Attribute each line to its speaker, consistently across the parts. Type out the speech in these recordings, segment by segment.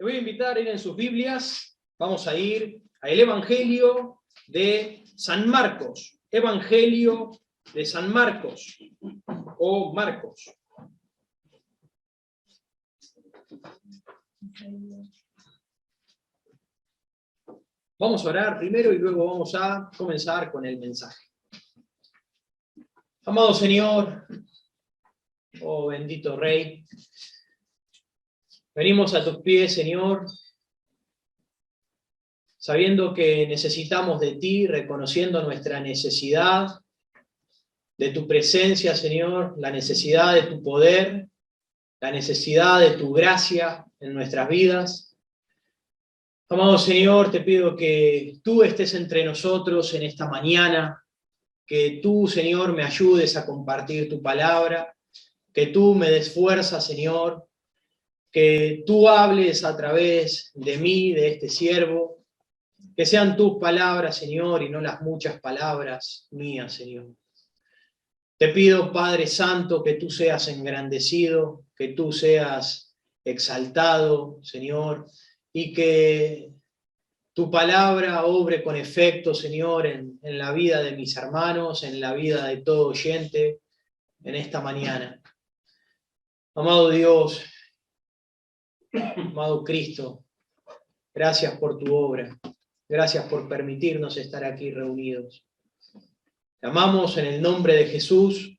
Speaker 1: Te voy a invitar a ir en sus Biblias, vamos a ir al Evangelio de San Marcos. Evangelio de San Marcos, o Marcos. Vamos a orar primero y luego vamos a comenzar con el mensaje. Amado Señor, oh bendito Rey, venimos a tus pies, Señor, sabiendo que necesitamos de ti, reconociendo nuestra necesidad de tu presencia, Señor, la necesidad de tu poder, la necesidad de tu gracia en nuestras vidas. Amado Señor, te pido que tú estés entre nosotros en esta mañana, que tú, Señor, me ayudes a compartir tu palabra, que tú me des fuerza, Señor, que tú hables a través de mí, de este siervo, que sean tus palabras, Señor, y no las muchas palabras mías, Señor. Te pido, Padre Santo, que tú seas engrandecido, que tú seas exaltado, Señor, y que tu palabra obre con efecto, Señor, en la vida de mis hermanos, en la vida de todo oyente, en esta mañana. Amado Dios, amado Cristo, gracias por tu obra, gracias por permitirnos estar aquí reunidos. Te amamos en el nombre de Jesús.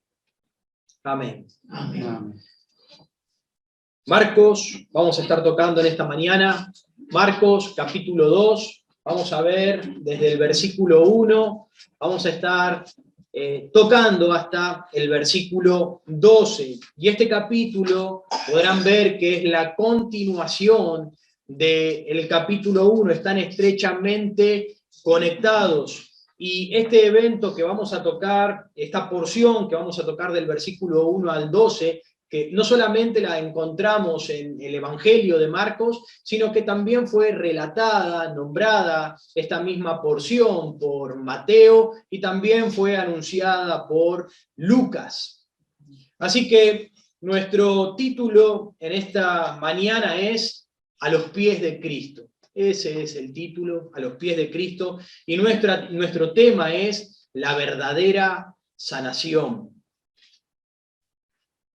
Speaker 1: Amén. Amén. Marcos, vamos a estar tocando en esta mañana, Marcos capítulo 2, vamos a ver desde el versículo 1, vamos a estar tocando hasta el versículo 12. Y este capítulo podrán ver que es la continuación del capítulo 1, están estrechamente conectados. Y este evento que vamos a tocar, esta porción que vamos a tocar del versículo 1 al 12, que no solamente la encontramos en el Evangelio de Marcos, sino que también fue relatada, nombrada esta misma porción por Mateo y también fue anunciada por Lucas. Así que nuestro título en esta mañana es A los pies de Cristo. Ese es el título, A los pies de Cristo, y nuestro tema es la verdadera sanación.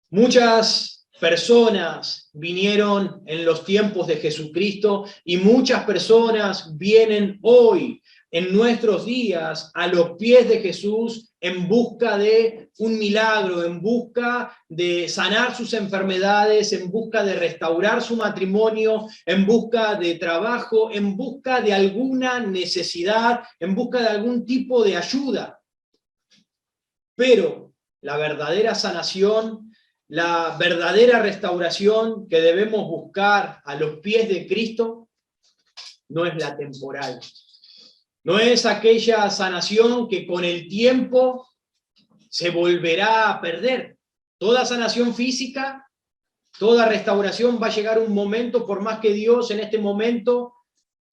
Speaker 1: Muchas personas vinieron en los tiempos de Jesucristo y muchas personas vienen hoy, en nuestros días, a los pies de Jesús en busca de un milagro, en busca de sanar sus enfermedades, en busca de restaurar su matrimonio, en busca de trabajo, en busca de alguna necesidad, en busca de algún tipo de ayuda. Pero la verdadera sanación, la verdadera restauración que debemos buscar a los pies de Cristo no es la temporal. No es aquella sanación que con el tiempo se volverá a perder. Toda sanación física, toda restauración va a llegar un momento, por más que Dios en este momento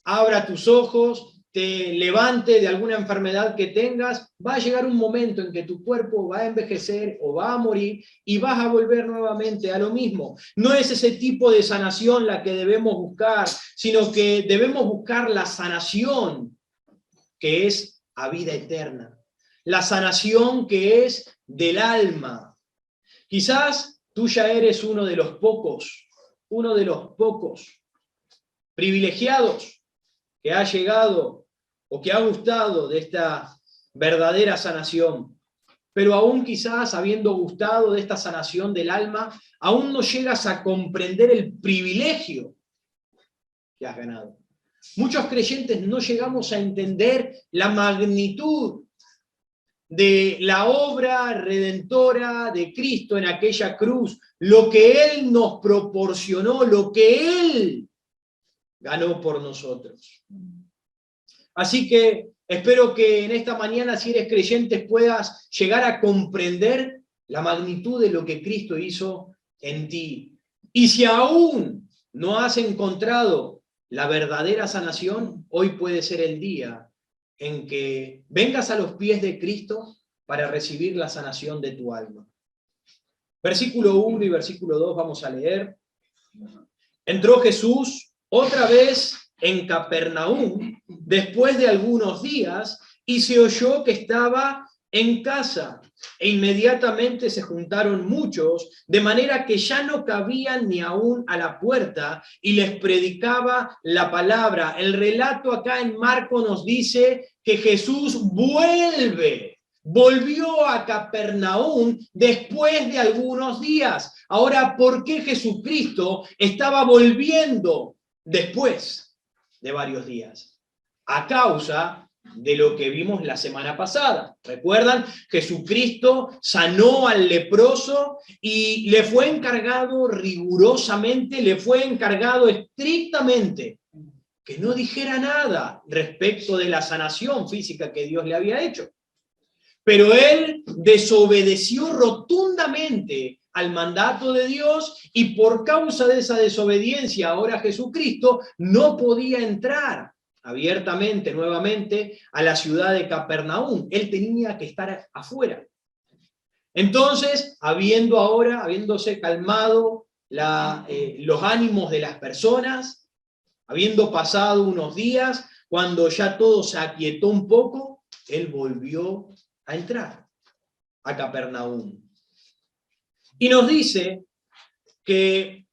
Speaker 1: abra tus ojos, te levante de alguna enfermedad que tengas, va a llegar un momento en que tu cuerpo va a envejecer o va a morir y vas a volver nuevamente a lo mismo. No es ese tipo de sanación la que debemos buscar, sino que debemos buscar la sanación que es a vida eterna. La sanación que es del alma. Quizás tú ya eres uno de los pocos privilegiados que ha llegado o que ha gustado de esta verdadera sanación. Pero aún quizás habiendo gustado de esta sanación del alma, aún no llegas a comprender el privilegio que has ganado. Muchos creyentes no llegamos a entender la magnitud de la obra redentora de Cristo en aquella cruz, lo que Él nos proporcionó, lo que Él ganó por nosotros. Así que espero que en esta mañana, si eres creyente, puedas llegar a comprender la magnitud de lo que Cristo hizo en ti. Y si aún no has encontrado la verdadera sanación, hoy puede ser el día en que vengas a los pies de Cristo para recibir la sanación de tu alma. Versículo 1 y versículo 2 vamos a leer. Entró Jesús otra vez en Capernaum, después de algunos días, y se oyó que estaba en casa. E inmediatamente se juntaron muchos, de manera que ya no cabían ni aún a la puerta, y les predicaba la palabra. El relato acá en Marcos nos dice que Jesús volvió a Capernaum después de algunos días. Ahora, ¿por qué Jesucristo estaba volviendo después de varios días? A causa de lo que vimos la semana pasada. ¿Recuerdan? Jesucristo sanó al leproso y le fue encargado rigurosamente, le fue encargado estrictamente que no dijera nada respecto de la sanación física que Dios le había hecho. Pero él desobedeció rotundamente al mandato de Dios, y por causa de esa desobediencia ahora Jesucristo no podía entrar abiertamente nuevamente a la ciudad de Capernaum. Él tenía que estar afuera. Entonces, habiéndose calmado los ánimos de las personas, habiendo pasado unos días, cuando ya todo se aquietó un poco, él volvió a entrar a Capernaum. Y nos dice que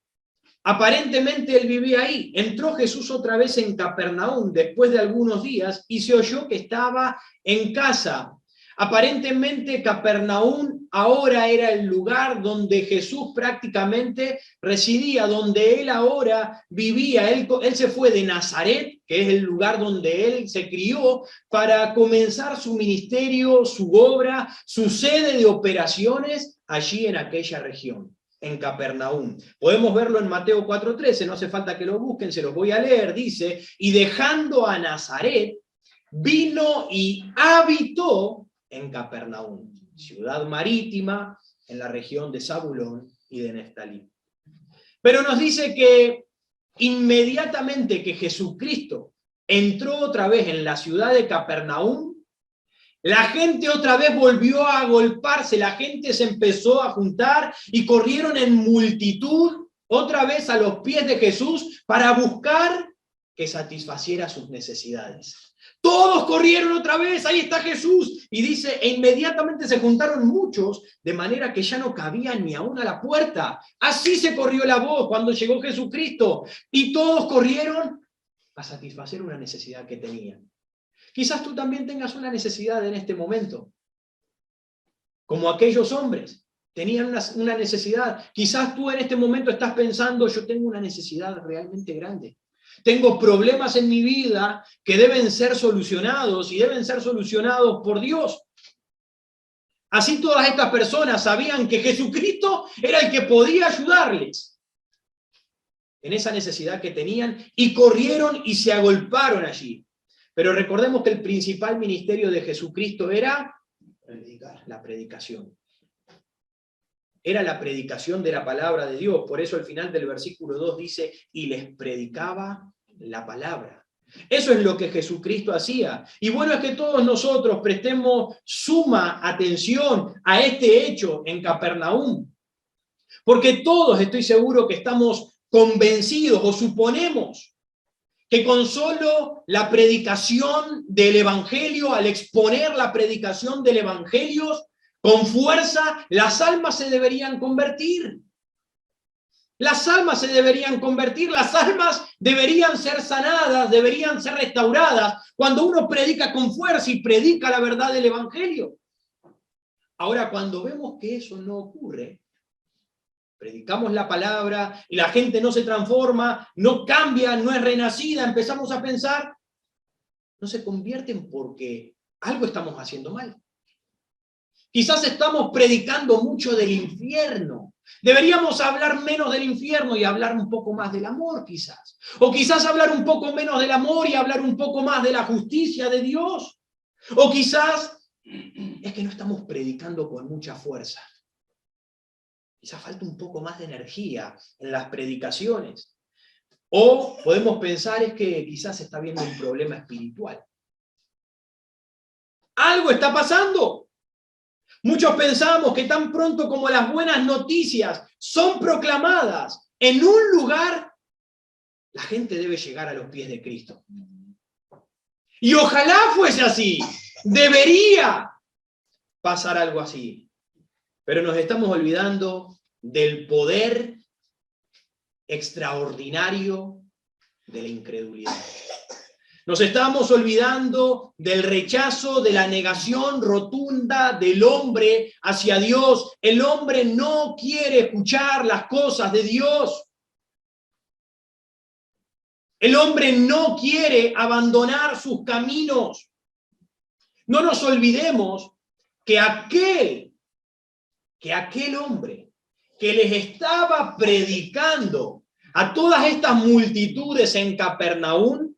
Speaker 1: aparentemente él vivía ahí. Entró Jesús otra vez en Capernaum después de algunos días y se oyó que estaba en casa. Aparentemente Capernaum ahora era el lugar donde Jesús prácticamente residía, donde él ahora vivía. Él se fue de Nazaret, que es el lugar donde él se crió, para comenzar su ministerio, su obra, su sede de operaciones allí en aquella región, en Capernaum. Podemos verlo en Mateo 4:13, no hace falta que lo busquen, se los voy a leer. Dice, y dejando a Nazaret, vino y habitó en Capernaum, ciudad marítima en la región de Zabulón y de Neftalí. Pero nos dice que inmediatamente que Jesucristo entró otra vez en la ciudad de Capernaum, la gente otra vez volvió a agolparse, la gente se empezó a juntar y corrieron en multitud otra vez a los pies de Jesús para buscar que satisfaciera sus necesidades. Todos corrieron otra vez, ahí está Jesús, y dice, e inmediatamente se juntaron muchos, de manera que ya no cabían ni aún a la puerta. Así se corrió la voz cuando llegó Jesucristo, y todos corrieron a satisfacer una necesidad que tenían. Quizás tú también tengas una necesidad en este momento, como aquellos hombres tenían una necesidad. Quizás tú en este momento estás pensando, yo tengo una necesidad realmente grande. Tengo problemas en mi vida que deben ser solucionados y deben ser solucionados por Dios. Así todas estas personas sabían que Jesucristo era el que podía ayudarles en esa necesidad que tenían y corrieron y se agolparon allí. Pero recordemos que el principal ministerio de Jesucristo era la predicación. Era la predicación de la palabra de Dios. Por eso al final del versículo 2 dice, y les predicaba la palabra. Eso es lo que Jesucristo hacía. Y bueno es que todos nosotros prestemos suma atención a este hecho en Capernaum. Porque todos, estoy seguro, que estamos convencidos o suponemos que con solo la predicación del Evangelio, al exponer la predicación del Evangelio con fuerza, las almas se deberían convertir. Las almas se deberían convertir, las almas deberían ser sanadas, deberían ser restauradas, cuando uno predica con fuerza y predica la verdad del Evangelio. Ahora, cuando vemos que eso no ocurre, predicamos la palabra y la gente no se transforma, no cambia, no es renacida, empezamos a pensar, no se convierten porque algo estamos haciendo mal. Quizás estamos predicando mucho del infierno. Deberíamos hablar menos del infierno y hablar un poco más del amor, quizás. O quizás hablar un poco menos del amor y hablar un poco más de la justicia de Dios. O quizás es que no estamos predicando con mucha fuerza. Quizás falta un poco más de energía en las predicaciones. O podemos pensar es que quizás está habiendo un problema espiritual. Algo está pasando. Muchos pensamos que tan pronto como las buenas noticias son proclamadas en un lugar, La gente debe llegar a los pies de Cristo. Y ojalá fuese así. Debería pasar algo así. Pero nos estamos olvidando del poder extraordinario de la incredulidad. Nos estamos olvidando del rechazo, de la negación rotunda del hombre hacia Dios. El hombre no quiere escuchar las cosas de Dios. El hombre no quiere abandonar sus caminos. No nos olvidemos que aquel hombre que les estaba predicando a todas estas multitudes en Capernaum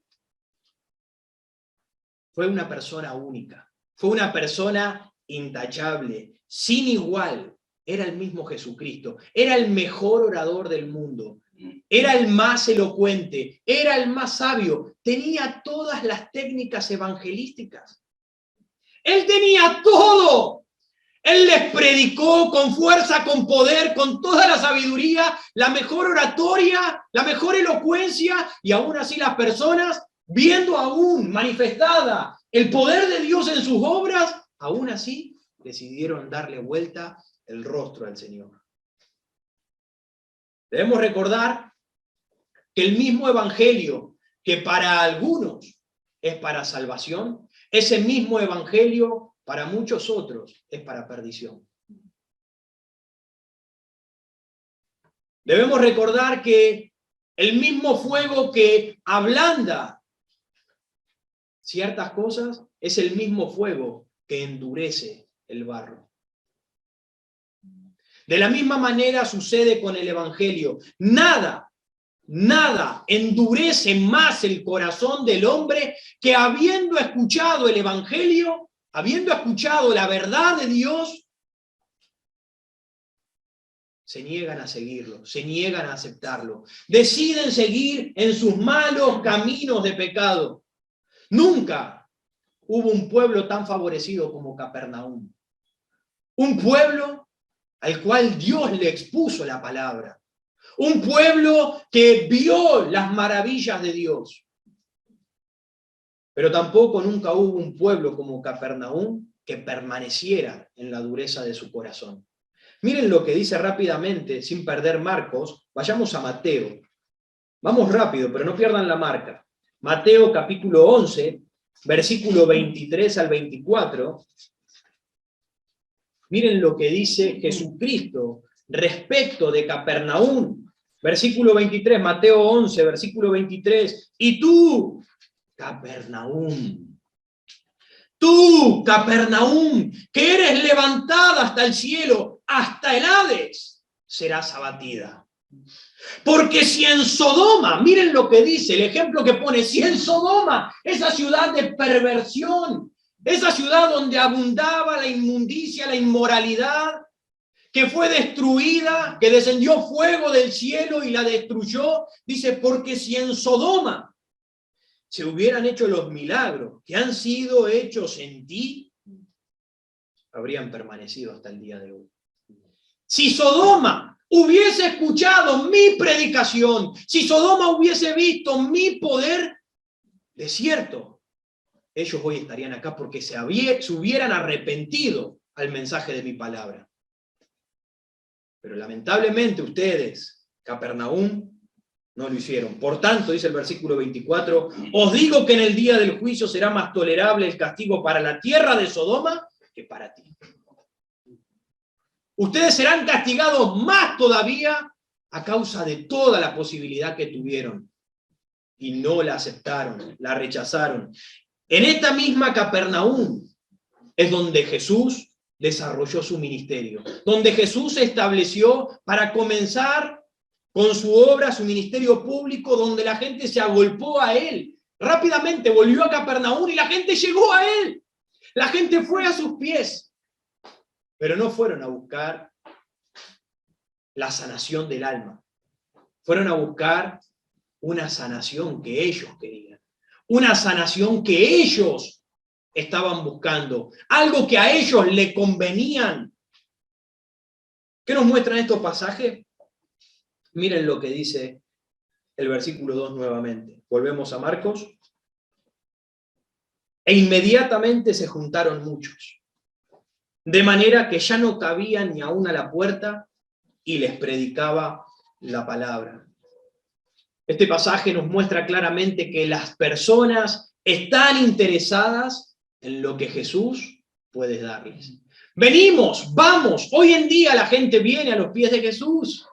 Speaker 1: fue una persona única, fue una persona intachable, sin igual. Era el mismo Jesucristo, era el mejor orador del mundo, era el más elocuente, era el más sabio, tenía todas las técnicas evangelísticas. Él tenía todo. Él les predicó con fuerza, con poder, con toda la sabiduría, la mejor oratoria, la mejor elocuencia, y aún así las personas, viendo aún manifestada el poder de Dios en sus obras, aún así decidieron darle vuelta el rostro al Señor. Debemos recordar que el mismo evangelio que para algunos es para salvación, ese mismo evangelio para muchos otros es para perdición. Debemos recordar que el mismo fuego que ablanda ciertas cosas es el mismo fuego que endurece el barro. De la misma manera sucede con el evangelio. Nada endurece más el corazón del hombre que habiendo escuchado el evangelio, habiendo escuchado la verdad de Dios, se niegan a seguirlo, se niegan a aceptarlo, deciden seguir en sus malos caminos de pecado. Nunca hubo un pueblo tan favorecido como Capernaum. Un pueblo al cual Dios le expuso la palabra. Un pueblo que vio las maravillas de Dios. Pero tampoco nunca hubo un pueblo como Capernaum que permaneciera en la dureza de su corazón. Miren lo que dice rápidamente, sin perder Marcos. Vayamos a Mateo. Vamos rápido, pero no pierdan la marca. Mateo capítulo 11, versículo 23 al 24. Miren lo que dice Jesucristo respecto de Capernaum. Versículo 23, Mateo 11, versículo 23. Y tú, Capernaum, que eres levantada hasta el cielo, hasta el Hades, serás abatida. Porque si en Sodoma, miren lo que dice, el ejemplo que pone, si en Sodoma, esa ciudad de perversión, esa ciudad donde abundaba la inmundicia, la inmoralidad, que fue destruida, que descendió fuego del cielo y la destruyó, dice, porque si en Sodoma se hubieran hecho los milagros que han sido hechos en ti, habrían permanecido hasta el día de hoy. Si Sodoma hubiese escuchado mi predicación, si Sodoma hubiese visto mi poder, de cierto, ellos hoy estarían acá porque se hubieran arrepentido al mensaje de mi palabra. Pero lamentablemente ustedes, Capernaum, no lo hicieron. Por tanto, dice el versículo 24, os digo que en el día del juicio será más tolerable el castigo para la tierra de Sodoma que para ti. Ustedes serán castigados más todavía a causa de toda la posibilidad que tuvieron. Y no la aceptaron, la rechazaron. En esta misma Capernaum es donde Jesús desarrolló su ministerio, donde Jesús se estableció para comenzar con su obra, su ministerio público, donde la gente se agolpó a él. Rápidamente volvió a Capernaum y la gente llegó a él. La gente fue a sus pies, pero no fueron a buscar la sanación del alma. Fueron a buscar una sanación que ellos querían, una sanación que ellos estaban buscando, algo que a ellos le convenían. ¿Qué nos muestran estos pasajes? Miren lo que dice el versículo 2 nuevamente. Volvemos a Marcos. E inmediatamente se juntaron muchos, de manera que ya no cabían ni aún a la puerta, y les predicaba la palabra. Este pasaje nos muestra claramente que las personas están interesadas en lo que Jesús puede darles. Venimos, vamos, hoy en día la gente viene a los pies de Jesús,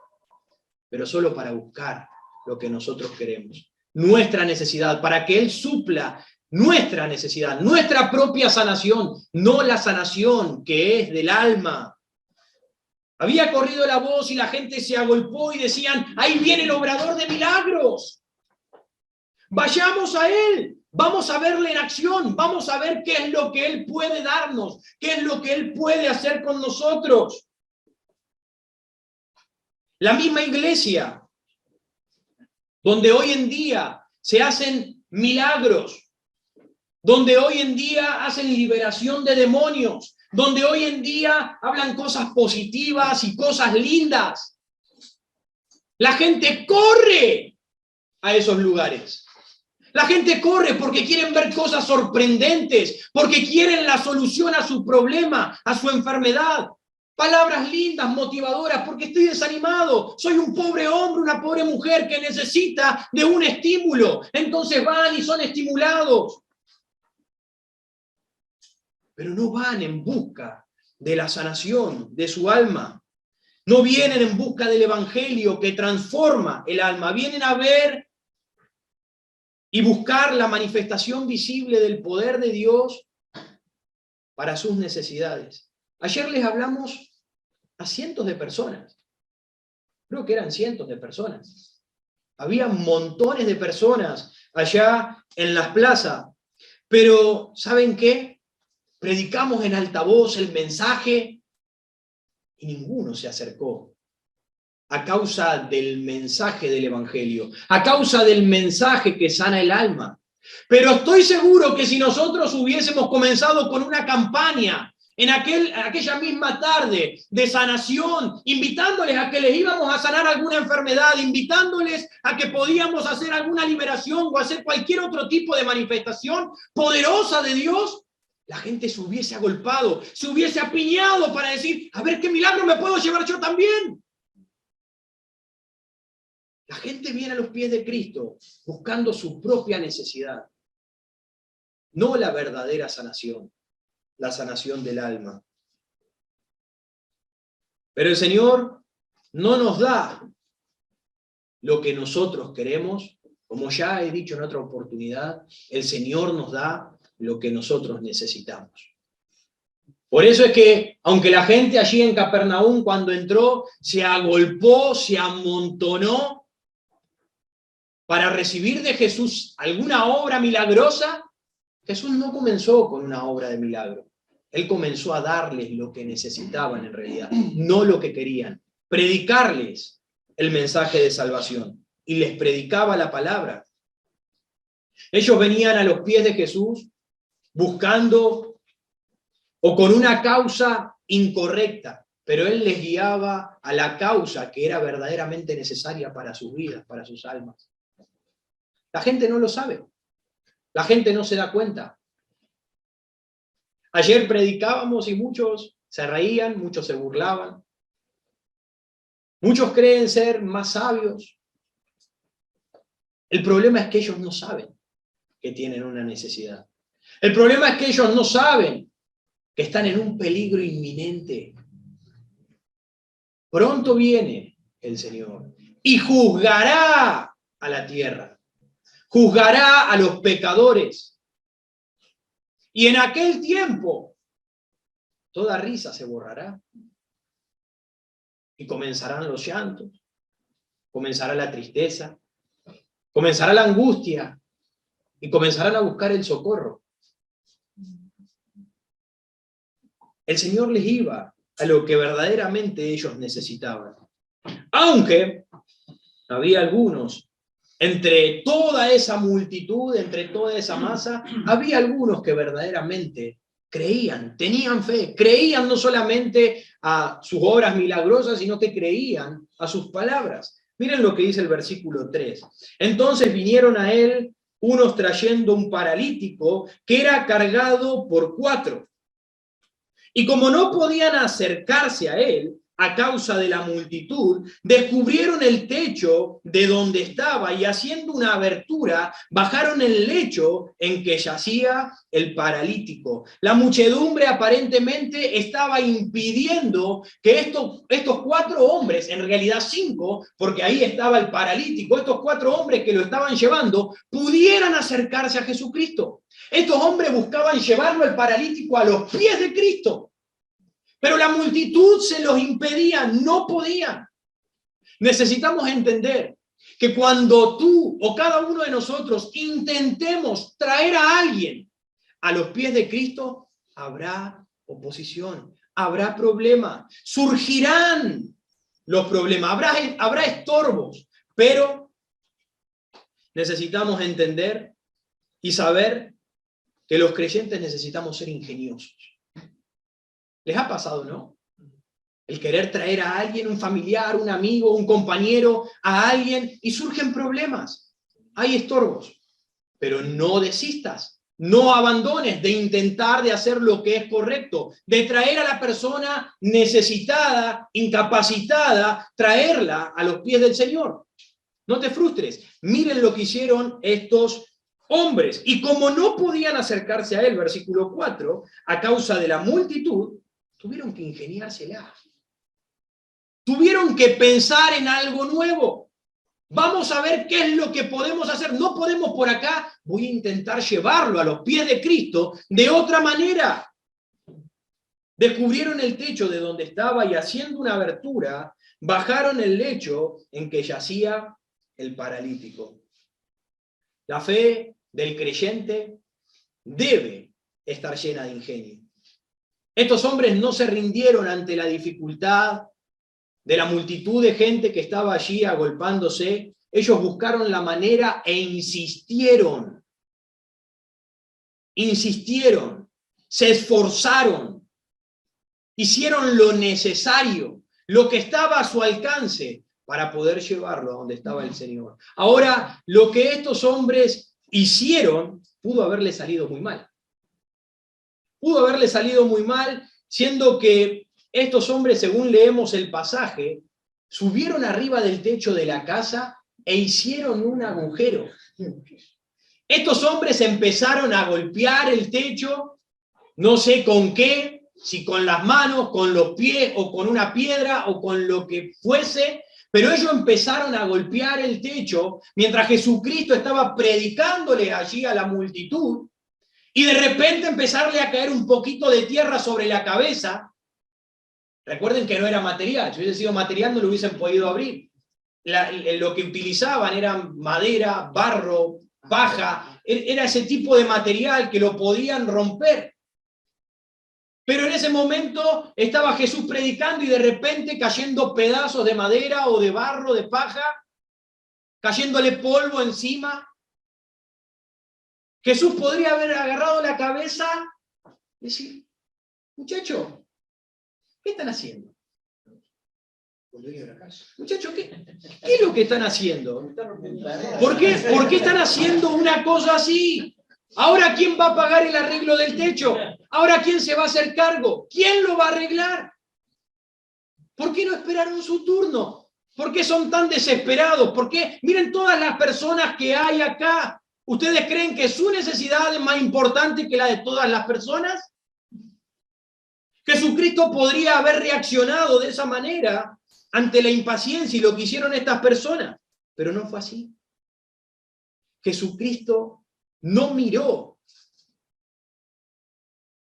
Speaker 1: pero solo para buscar lo que nosotros queremos, nuestra necesidad, para que Él supla nuestra necesidad, nuestra propia sanación, no la sanación que es del alma. Había corrido la voz y la gente se agolpó y decían, ahí viene el obrador de milagros. Vayamos a Él, vamos a verle en acción, vamos a ver qué es lo que Él puede darnos, qué es lo que Él puede hacer con nosotros. La misma iglesia, donde hoy en día se hacen milagros, donde hoy en día hacen liberación de demonios, donde hoy en día hablan cosas positivas y cosas lindas. La gente corre a esos lugares. La gente corre porque quieren ver cosas sorprendentes, porque quieren la solución a su problema, a su enfermedad. Palabras lindas, motivadoras, porque estoy desanimado. Soy un pobre hombre, una pobre mujer que necesita de un estímulo. Entonces van y son estimulados. Pero no van en busca de la sanación de su alma. No vienen en busca del evangelio que transforma el alma. Vienen a ver y buscar la manifestación visible del poder de Dios para sus necesidades. Ayer les hablamos a cientos de personas. Creo que eran cientos de personas. Había montones de personas allá en las plazas. Pero, ¿saben qué? Predicamos en altavoz el mensaje y ninguno se acercó a causa del mensaje del evangelio, a causa del mensaje que sana el alma. Pero estoy seguro que si nosotros hubiésemos comenzado con una campaña en aquella misma tarde de sanación, invitándoles a que les íbamos a sanar alguna enfermedad, invitándoles a que podíamos hacer alguna liberación o hacer cualquier otro tipo de manifestación poderosa de Dios, la gente se hubiese agolpado, se hubiese apiñado para decir, a ver qué milagro me puedo llevar yo también. La gente viene a los pies de Cristo buscando su propia necesidad, no la verdadera sanación, la sanación del alma. Pero el Señor no nos da lo que nosotros queremos, como ya he dicho en otra oportunidad, el Señor nos da lo que nosotros necesitamos. Por eso es que, aunque la gente allí en Capernaum cuando entró se agolpó, se amontonó para recibir de Jesús alguna obra milagrosa, Jesús no comenzó con una obra de milagro. Él comenzó a darles lo que necesitaban en realidad, no lo que querían. Predicarles el mensaje de salvación. Y les predicaba la palabra. Ellos venían a los pies de Jesús buscando o con una causa incorrecta, pero Él les guiaba a la causa que era verdaderamente necesaria para sus vidas, para sus almas. La gente no lo sabe. La gente no se da cuenta. Ayer predicábamos y muchos se reían, muchos se burlaban. Muchos creen ser más sabios. El problema es que ellos no saben que tienen una necesidad. El problema es que ellos no saben que están en un peligro inminente. Pronto viene el Señor y juzgará a la tierra. Juzgará a los pecadores. Y en aquel tiempo, toda risa se borrará. Y comenzarán los llantos, comenzará la tristeza, comenzará la angustia y comenzarán a buscar el socorro. El Señor les iba a lo que verdaderamente ellos necesitaban. Aunque había algunos, entre toda esa multitud, entre toda esa masa, había algunos que verdaderamente creían, tenían fe, creían no solamente a sus obras milagrosas, sino que creían a sus palabras. Miren lo que dice el versículo 3. Entonces vinieron a él unos trayendo un paralítico que era cargado por 4. Y como no podían acercarse a él, a causa de la multitud, descubrieron el techo de donde estaba y haciendo una abertura, bajaron el lecho en que yacía el paralítico. La muchedumbre aparentemente estaba impidiendo que estos 4 hombres, en realidad 5, porque ahí estaba el paralítico, estos 4 hombres que lo estaban llevando, pudieran acercarse a Jesucristo. Estos hombres buscaban llevarlo al paralítico a los pies de Cristo. Pero la multitud se los impedía, no podían. Necesitamos entender que cuando tú o cada uno de nosotros intentemos traer a alguien a los pies de Cristo, habrá oposición, habrá problemas, surgirán los problemas, habrá estorbos, pero necesitamos entender y saber que los creyentes necesitamos ser ingeniosos. ¿Les ha pasado, no? El querer traer a alguien, un familiar, un amigo, un compañero, a alguien, y surgen problemas. Hay estorbos. Pero no desistas, no abandones de intentar de hacer lo que es correcto, de traer a la persona necesitada, incapacitada, traerla a los pies del Señor. No te frustres. Miren lo que hicieron estos hombres. Y como no podían acercarse a él, versículo 4, a causa de la multitud, tuvieron que ingeniársela. Tuvieron que pensar en algo nuevo. Vamos a ver qué es lo que podemos hacer. No podemos por acá, voy a intentar llevarlo a los pies de Cristo de otra manera. Descubrieron el techo de donde estaba y haciendo una abertura, bajaron el lecho en que yacía el paralítico. La fe del creyente debe estar llena de ingenio. Estos hombres no se rindieron ante la dificultad de la multitud de gente que estaba allí agolpándose. Ellos buscaron la manera e insistieron. Insistieron, se esforzaron, hicieron lo necesario, lo que estaba a su alcance para poder llevarlo a donde estaba el Señor. Ahora, lo que estos hombres hicieron pudo haberle salido muy mal. Pudo haberle salido muy mal, siendo que estos hombres, según leemos el pasaje, subieron arriba del techo de la casa e hicieron un agujero. Estos hombres empezaron a golpear el techo, no sé con qué, si con las manos, con los pies, o con una piedra, o con lo que fuese, pero ellos empezaron a golpear el techo mientras Jesucristo estaba predicándole allí a la multitud. Y de repente empezarle a caer un poquito de tierra sobre la cabeza. Recuerden que no era material. Si hubiese sido material no lo hubiesen podido abrir. Lo que utilizaban eran madera, barro, paja. Era ese tipo de material que lo podían romper. Pero en ese momento estaba Jesús predicando y de repente cayendo pedazos de madera o de barro, de paja, cayéndole polvo encima. Jesús podría haber agarrado la cabeza y decir, muchachos, ¿qué están haciendo? Muchachos, ¿qué es lo que están haciendo? ¿Por qué están haciendo una cosa así? Ahora, ¿quién va a pagar el arreglo del techo? Ahora, ¿quién se va a hacer cargo? ¿Quién lo va a arreglar? ¿Por qué no esperaron su turno? ¿Por qué son tan desesperados? ¿Por qué? Miren todas las personas que hay acá. ¿Ustedes creen que su necesidad es más importante que la de todas las personas? Jesucristo podría haber reaccionado de esa manera ante la impaciencia y lo que hicieron estas personas, pero no fue así. Jesucristo no miró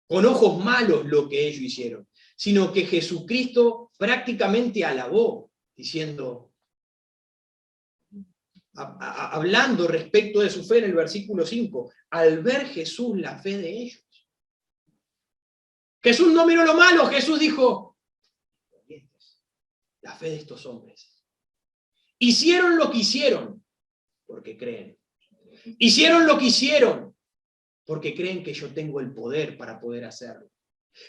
Speaker 1: con ojos malos lo que ellos hicieron, sino que Jesucristo prácticamente alabó, diciendo, hablando respecto de su fe en el versículo 5, al ver Jesús la fe de ellos. Jesús no miró lo malo, Jesús dijo, la fe de estos hombres. Hicieron lo que hicieron porque creen. Hicieron lo que hicieron porque creen que yo tengo el poder para poder hacerlo.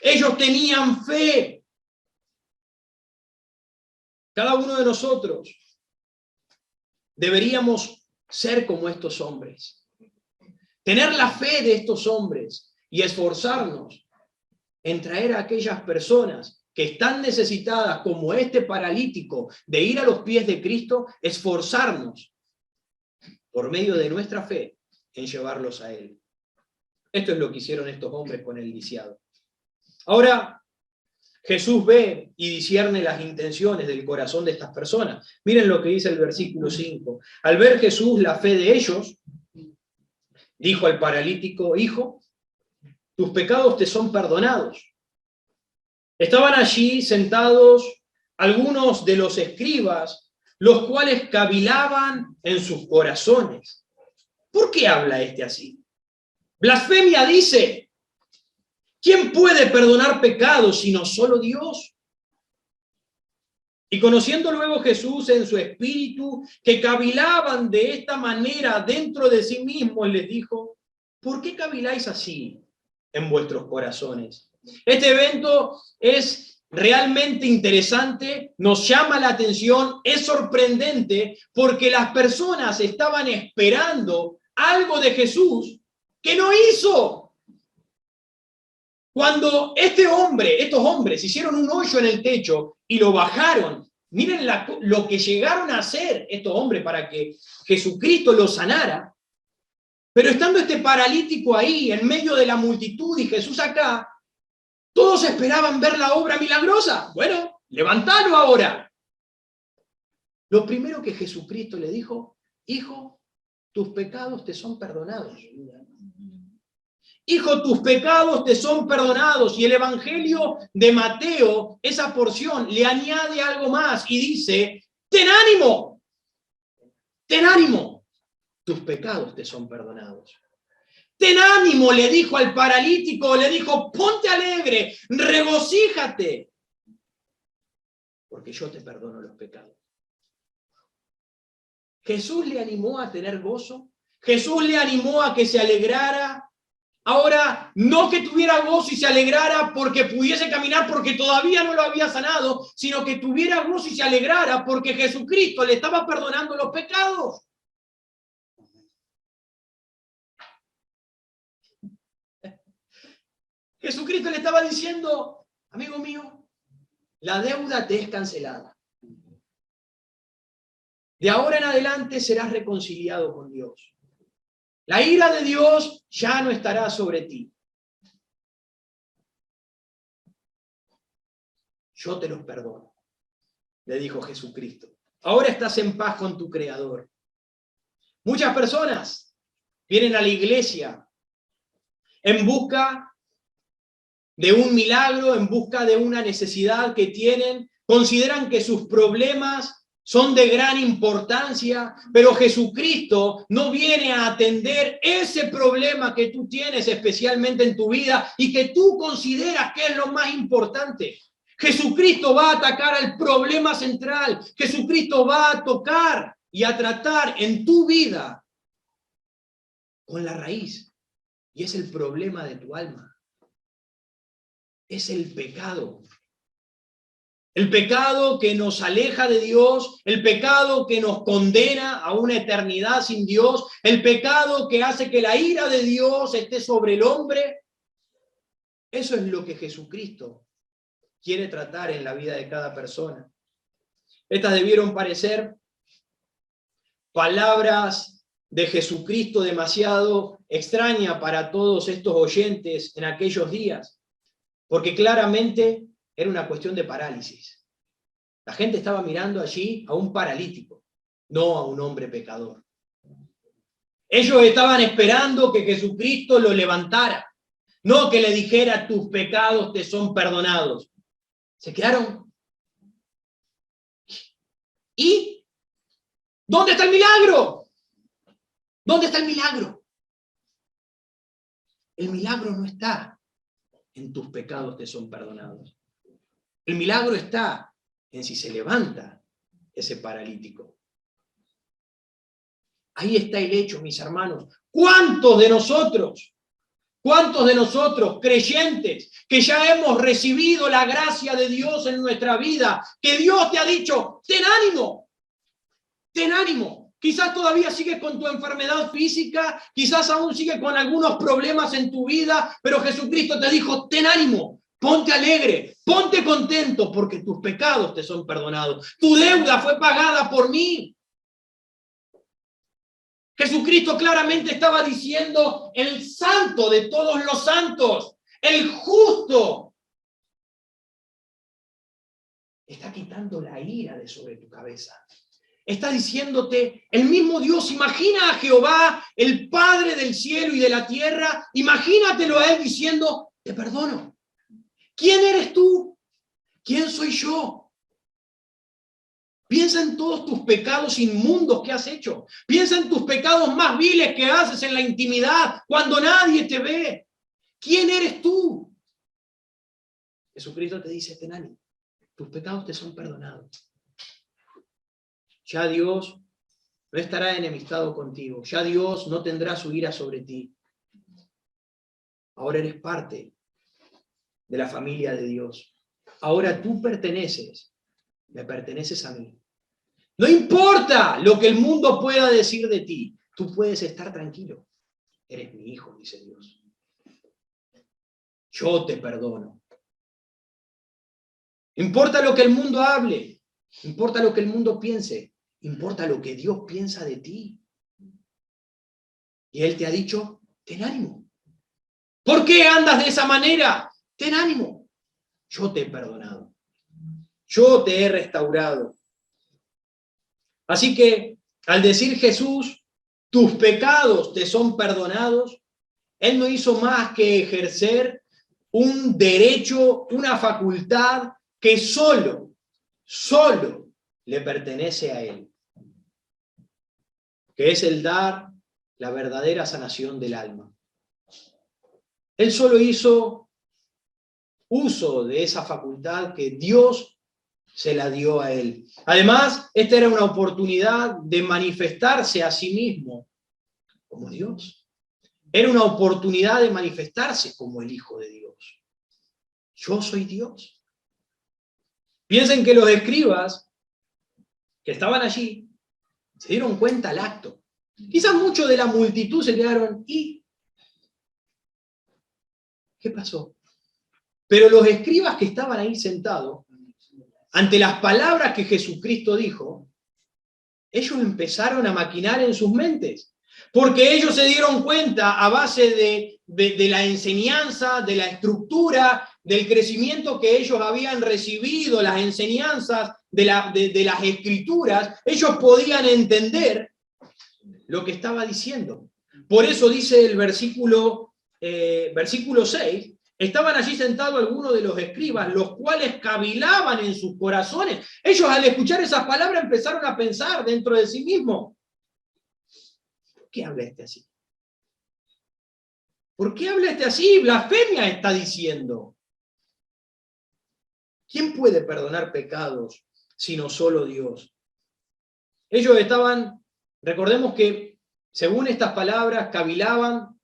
Speaker 1: Ellos tenían fe. Cada uno de nosotros deberíamos ser como estos hombres. Tener la fe de estos hombres y esforzarnos en traer a aquellas personas que están necesitadas, como este paralítico, de ir a los pies de Cristo, esforzarnos por medio de nuestra fe en llevarlos a Él. Esto es lo que hicieron estos hombres con el lisiado. Ahora, Jesús ve y discierne las intenciones del corazón de estas personas. Miren lo que dice el versículo 5. Al ver Jesús la fe de ellos, dijo al paralítico: hijo, tus pecados te son perdonados. Estaban allí sentados algunos de los escribas, los cuales cavilaban en sus corazones. ¿Por qué habla este así? Blasfemia dice. ¿Quién puede perdonar pecados sino solo Dios? Y conociendo luego Jesús en su espíritu, que cavilaban de esta manera dentro de sí mismos, les dijo: ¿por qué caviláis así en vuestros corazones? Este evento es realmente interesante, nos llama la atención, es sorprendente, porque las personas estaban esperando algo de Jesús que no hizo. Cuando estos hombres hicieron un hoyo en el techo y lo bajaron, miren lo que llegaron a hacer estos hombres para que Jesucristo los sanara. Pero estando este paralítico ahí, en medio de la multitud, y Jesús acá, todos esperaban ver la obra milagrosa. Bueno, levántalo ahora. Lo primero que Jesucristo le dijo: hijo, tus pecados te son perdonados. Hijo, tus pecados te son perdonados. Y el Evangelio de Mateo, esa porción, le añade algo más y dice: ten ánimo, tus pecados te son perdonados. Ten ánimo, le dijo al paralítico, le dijo: ponte alegre, regocíjate, porque yo te perdono los pecados. Jesús le animó a tener gozo, Jesús le animó a que se alegrara. Ahora, no que tuviera gozo y se alegrara porque pudiese caminar porque todavía no lo había sanado, sino que tuviera gozo y se alegrara porque Jesucristo le estaba perdonando los pecados. Jesucristo le estaba diciendo: amigo mío, la deuda te es cancelada. De ahora en adelante serás reconciliado con Dios. La ira de Dios ya no estará sobre ti. Yo te los perdono, le dijo Jesucristo. Ahora estás en paz con tu Creador. Muchas personas vienen a la iglesia en busca de un milagro, en busca de una necesidad que tienen, consideran que sus problemas son de gran importancia, pero Jesucristo no viene a atender ese problema que tú tienes especialmente en tu vida y que tú consideras que es lo más importante. Jesucristo va a atacar al problema central. Jesucristo va a tocar y a tratar en tu vida con la raíz. Y es el problema de tu alma. Es el pecado. El pecado que nos aleja de Dios, el pecado que nos condena a una eternidad sin Dios, el pecado que hace que la ira de Dios esté sobre el hombre. Eso es lo que Jesucristo quiere tratar en la vida de cada persona. Estas debieron parecer palabras de Jesucristo demasiado extrañas para todos estos oyentes en aquellos días, porque claramente era una cuestión de parálisis. La gente estaba mirando allí a un paralítico, no a un hombre pecador. Ellos estaban esperando que Jesucristo lo levantara, no que le dijera: tus pecados te son perdonados. Se quedaron. ¿Y dónde está el milagro? ¿Dónde está el milagro? El milagro no está en tus pecados te son perdonados. El milagro está en si se levanta ese paralítico. Ahí está el hecho, mis hermanos. ¿Cuántos de nosotros creyentes que ya hemos recibido la gracia de Dios en nuestra vida, que Dios te ha dicho: ten ánimo, Quizás todavía sigues con tu enfermedad física, quizás aún sigues con algunos problemas en tu vida, pero Jesucristo te dijo, ten ánimo, ponte alegre, ponte contento, porque tus pecados te son perdonados. Tu deuda fue pagada por mí. Jesucristo claramente estaba diciendo, el santo de todos los santos, el justo, está quitando la ira de sobre tu cabeza. Está diciéndote, el mismo Dios, imagina a Jehová, el Padre del cielo y de la tierra, imagínatelo a Él diciendo, te perdono. ¿Quién eres tú? ¿Quién soy yo? Piensa en todos tus pecados inmundos que has hecho. Piensa en tus pecados más viles que haces en la intimidad, cuando nadie te ve. ¿Quién eres tú? Jesucristo te dice, ten ánimo, tus pecados te son perdonados. Ya Dios no estará enemistado contigo. Ya Dios no tendrá su ira sobre ti. Ahora eres parte de la familia de Dios. Ahora tú me perteneces a mí. No importa lo que el mundo pueda decir de ti, tú puedes estar tranquilo. Eres mi hijo, dice Dios. Yo te perdono. Importa lo que el mundo hable, importa lo que el mundo piense, importa lo que Dios piensa de ti. Y Él te ha dicho, ten ánimo. ¿Por qué andas de esa manera? Ten ánimo. Yo te he perdonado. Yo te he restaurado. Así que, al decir Jesús, tus pecados te son perdonados, Él no hizo más que ejercer un derecho, una facultad que solo le pertenece a Él, que es el dar la verdadera sanación del alma. Él solo hizo uso de esa facultad que Dios se la dio a Él. Además, esta era una oportunidad de manifestarse a sí mismo como Dios. Era una oportunidad de manifestarse como el Hijo de Dios. Yo soy Dios. Piensen que los escribas que estaban allí se dieron cuenta al acto. Quizás muchos de la multitud se quedaron, ¿y qué pasó? Pero los escribas que estaban ahí sentados, ante las palabras que Jesucristo dijo, ellos empezaron a maquinar en sus mentes. Porque ellos se dieron cuenta a base de la enseñanza, de la estructura, del crecimiento que ellos habían recibido, las enseñanzas de las escrituras, ellos podían entender lo que estaba diciendo. Por eso dice el versículo 6, estaban allí sentados algunos de los escribas, los cuales cavilaban en sus corazones. Ellos al escuchar esas palabras empezaron a pensar dentro de sí mismos. ¿Por qué habla este así? ¿Por qué habla este así? Blasfemia está diciendo. ¿Quién puede perdonar pecados sino solo Dios? Ellos estaban, recordemos que según estas palabras, cavilaban,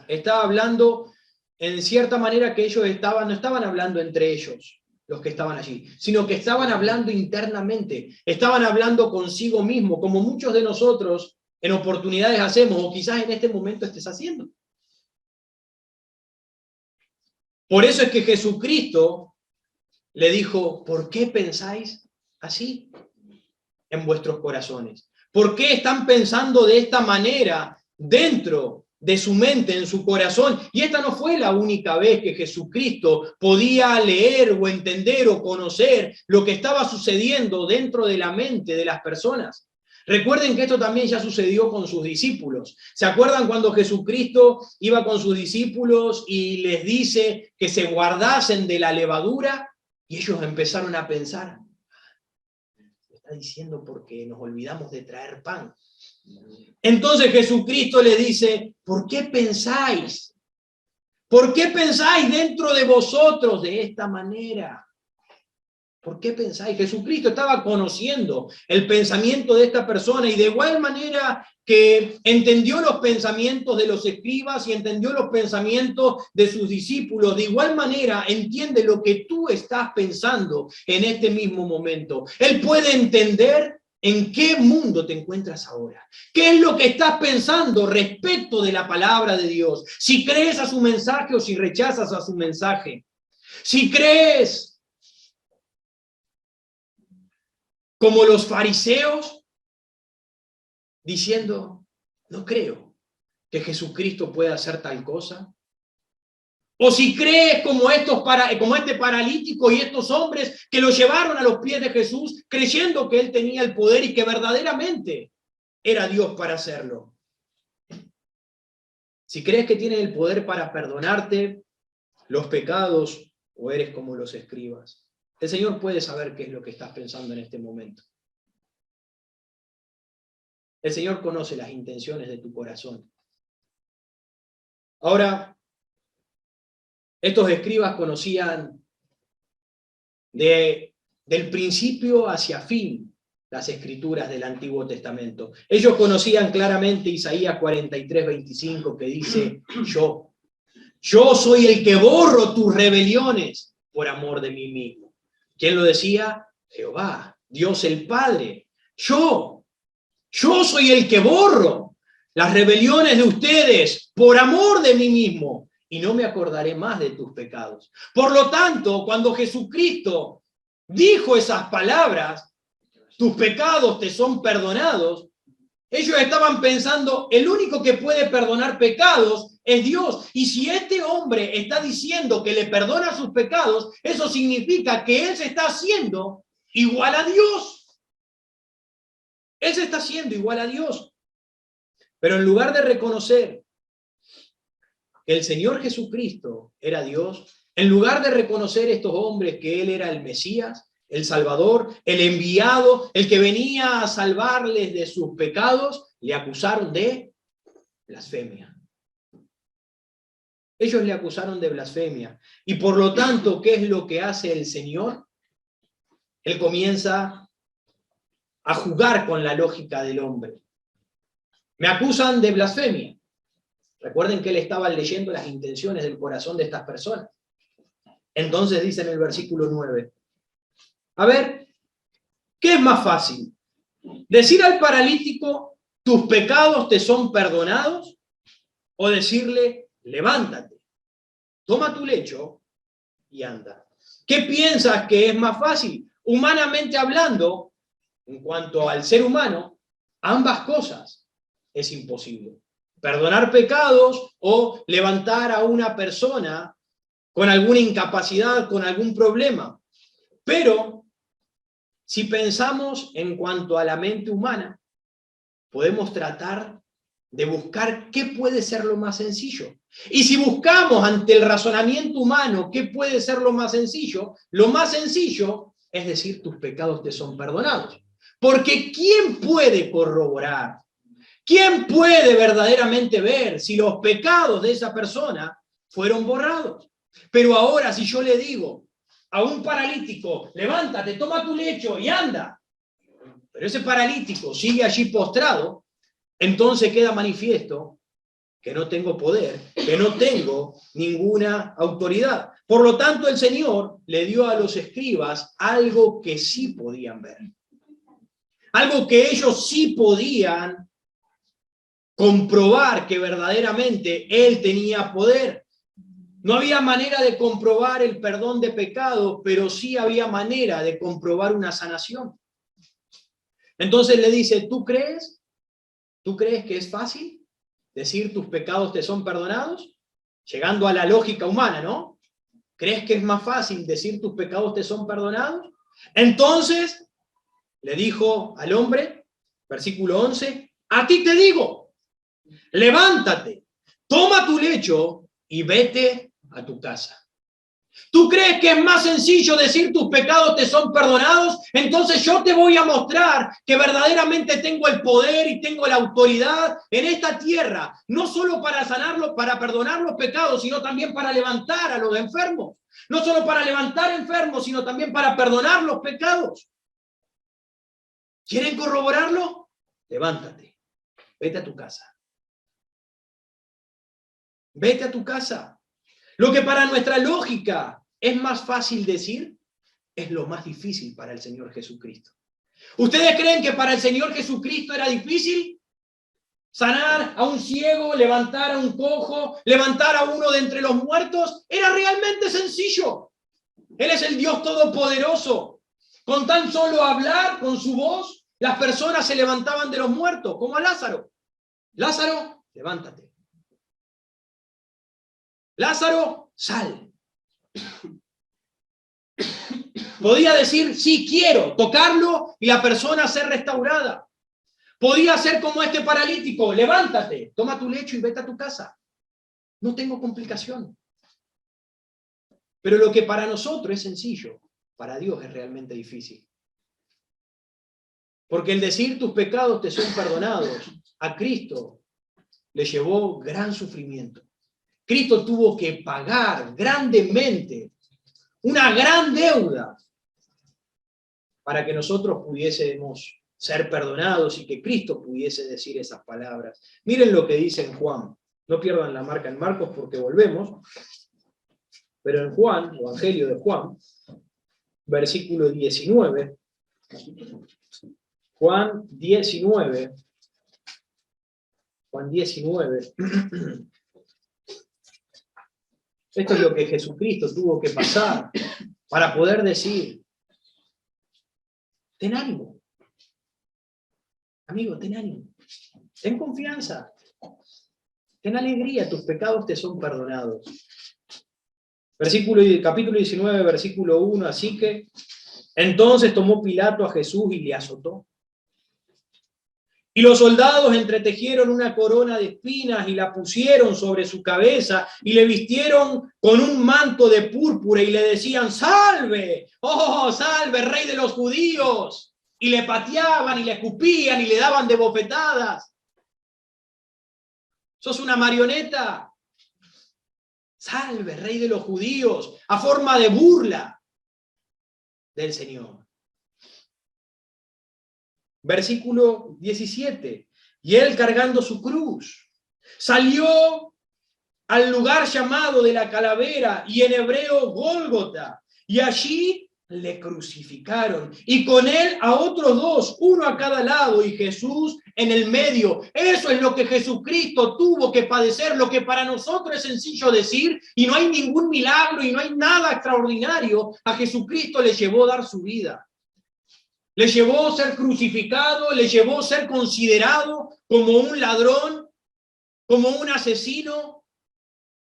Speaker 1: estaba hablando en cierta manera que ellos no estaban hablando entre ellos, los que estaban allí, sino que estaban hablando internamente, estaban hablando consigo mismo, como muchos de nosotros en oportunidades hacemos, o quizás en este momento estés haciendo. Por eso es que Jesucristo le dijo, ¿por qué pensáis así en vuestros corazones? ¿Por qué están pensando de esta manera dentro de su mente, en su corazón? Y esta no fue la única vez que Jesucristo podía leer o entender o conocer lo que estaba sucediendo dentro de la mente de las personas. Recuerden que esto también ya sucedió con sus discípulos. ¿Se acuerdan cuando Jesucristo iba con sus discípulos y les dice que se guardasen de la levadura? Y ellos empezaron a pensar, está diciendo porque nos olvidamos de traer pan. Entonces Jesucristo le dice, ¿por qué pensáis? ¿Por qué pensáis dentro de vosotros de esta manera? ¿Por qué pensáis? Jesucristo estaba conociendo el pensamiento de esta persona y de igual manera que entendió los pensamientos de los escribas y entendió los pensamientos de sus discípulos, de igual manera entiende lo que tú estás pensando en este mismo momento. Él puede entender ¿En qué mundo te encuentras ahora? ¿Qué es lo que estás pensando respecto de la palabra de Dios? Si crees a su mensaje o si rechazas a su mensaje. Si crees como los fariseos, diciendo, no creo que Jesucristo pueda hacer tal cosa. O si crees como este paralítico y estos hombres que lo llevaron a los pies de Jesús, creyendo que él tenía el poder y que verdaderamente era Dios para hacerlo. Si crees que tiene el poder para perdonarte los pecados, o eres como los escribas, el Señor puede saber qué es lo que estás pensando en este momento. El Señor conoce las intenciones de tu corazón. Ahora, estos escribas conocían del principio hacia fin las escrituras del Antiguo Testamento. Ellos conocían claramente Isaías 43:25, que dice, yo soy el que borro tus rebeliones por amor de mí mismo. ¿Quién lo decía? Jehová, Dios el Padre. Yo soy el que borro las rebeliones de ustedes por amor de mí mismo, y no me acordaré más de tus pecados. Por lo tanto, cuando Jesucristo dijo esas palabras, tus pecados te son perdonados, ellos estaban pensando, el único que puede perdonar pecados es Dios. Y si este hombre está diciendo que le perdona sus pecados, eso significa que él se está haciendo igual a Dios. Él se está haciendo igual a Dios. Pero en lugar de reconocer que el Señor Jesucristo era Dios, en lugar de reconocer estos hombres que Él era el Mesías, el Salvador, el enviado, el que venía a salvarles de sus pecados, le acusaron de blasfemia. Ellos le acusaron de blasfemia. Y por lo tanto, ¿qué es lo que hace el Señor? Él comienza a jugar con la lógica del hombre. Me acusan de blasfemia. Recuerden que él estaba leyendo las intenciones del corazón de estas personas. Entonces dice en el versículo 9, a ver, ¿qué es más fácil? ¿Decir al paralítico, tus pecados te son perdonados? ¿O decirle, levántate, toma tu lecho y anda? ¿Qué piensas que es más fácil? Humanamente hablando, en cuanto al ser humano, ambas cosas es imposible. Perdonar pecados o levantar a una persona con alguna incapacidad, con algún problema. Pero si pensamos en cuanto a la mente humana, podemos tratar de buscar qué puede ser lo más sencillo. Y si buscamos ante el razonamiento humano qué puede ser lo más sencillo es decir, tus pecados te son perdonados. Porque ¿quién puede corroborar? ¿Quién puede verdaderamente ver si los pecados de esa persona fueron borrados? Pero ahora si yo le digo a un paralítico, levántate, toma tu lecho y anda, pero ese paralítico sigue allí postrado, entonces queda manifiesto que no tengo poder, que no tengo ninguna autoridad. Por lo tanto, el Señor le dio a los escribas algo que sí podían ver. Algo que ellos sí podían comprobar que verdaderamente Él tenía poder. No había manera de comprobar el perdón de pecados, pero sí había manera de comprobar una sanación. Entonces le dice, ¿tú crees? ¿Tú crees que es fácil decir tus pecados te son perdonados? Llegando a la lógica humana, ¿no? ¿Crees que es más fácil decir tus pecados te son perdonados? Entonces le dijo al hombre, versículo 11, a ti te digo, levántate, toma tu lecho y vete a tu casa. ¿Tú crees que es más sencillo decir tus pecados te son perdonados? Entonces yo te voy a mostrar que verdaderamente tengo el poder y tengo la autoridad en esta tierra, no solo para sanarlos, para perdonar los pecados, sino también para levantar a los enfermos. No solo para levantar enfermos, sino también para perdonar los pecados. ¿Quieren corroborarlo? Levántate, vete a tu casa. Vete a tu casa. Lo que para nuestra lógica es más fácil decir, es lo más difícil para el Señor Jesucristo. ¿Ustedes creen que para el Señor Jesucristo era difícil sanar a un ciego, levantar a un cojo, levantar a uno de entre los muertos? Era realmente sencillo. Él es el Dios Todopoderoso. Con tan solo hablar con su voz, las personas se levantaban de los muertos, como a Lázaro. Lázaro, levántate. Lázaro, sal. Podía decir, sí, quiero, tocarlo y la persona ser restaurada. Podía ser como este paralítico, levántate, toma tu lecho y vete a tu casa. No tengo complicación. Pero lo que para nosotros es sencillo, para Dios es realmente difícil. Porque el decir tus pecados te son perdonados, a Cristo le llevó gran sufrimiento. Cristo tuvo que pagar grandemente una gran deuda para que nosotros pudiésemos ser perdonados y que Cristo pudiese decir esas palabras. Miren lo que dice en Juan. No pierdan la marca en Marcos porque volvemos. Pero en Juan, Evangelio de Juan, versículo 19. Juan 19. Juan 19. Esto es lo que Jesucristo tuvo que pasar para poder decir, ten ánimo. Amigo, ten ánimo. Ten confianza. Ten alegría, tus pecados te son perdonados. Capítulo 19, versículo 1. Así que, entonces tomó Pilato a Jesús y le azotó. Y los soldados entretejieron una corona de espinas y la pusieron sobre su cabeza y le vistieron con un manto de púrpura y le decían, ¡salve! ¡Oh, salve, rey de los judíos! Y le pateaban y le escupían y le daban de bofetadas. ¡Sos una marioneta! ¡Salve, rey de los judíos! A forma de burla del Señor. Versículo 17. Y él cargando su cruz, salió al lugar llamado de la calavera, y en hebreo Gólgota, y allí le crucificaron, y con él a otros dos, uno a cada lado, y Jesús en el medio. Eso es lo que Jesucristo tuvo que padecer, lo que para nosotros es sencillo decir, y no hay ningún milagro, y no hay nada extraordinario. A Jesucristo le llevó dar su vida. Le llevó ser crucificado, le llevó ser considerado como un ladrón, como un asesino,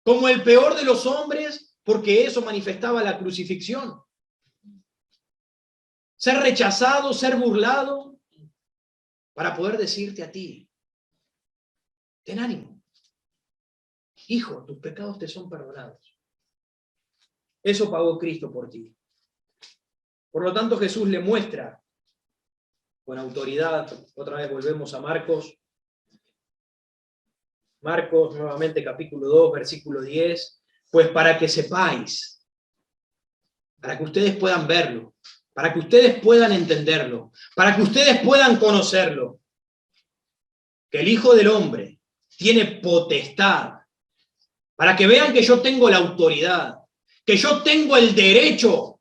Speaker 1: como el peor de los hombres, porque eso manifestaba la crucifixión. Ser rechazado, ser burlado, para poder decirte a ti, ten ánimo. Hijo, tus pecados te son perdonados. Eso pagó Cristo por ti. Por lo tanto, Jesús le muestra con autoridad, otra vez volvemos a Marcos. Marcos, nuevamente capítulo 2, versículo 10. Pues para que sepáis, para que ustedes puedan verlo, para que ustedes puedan entenderlo, para que ustedes puedan conocerlo, que el Hijo del Hombre tiene potestad, para que vean que yo tengo la autoridad, que yo tengo el derecho.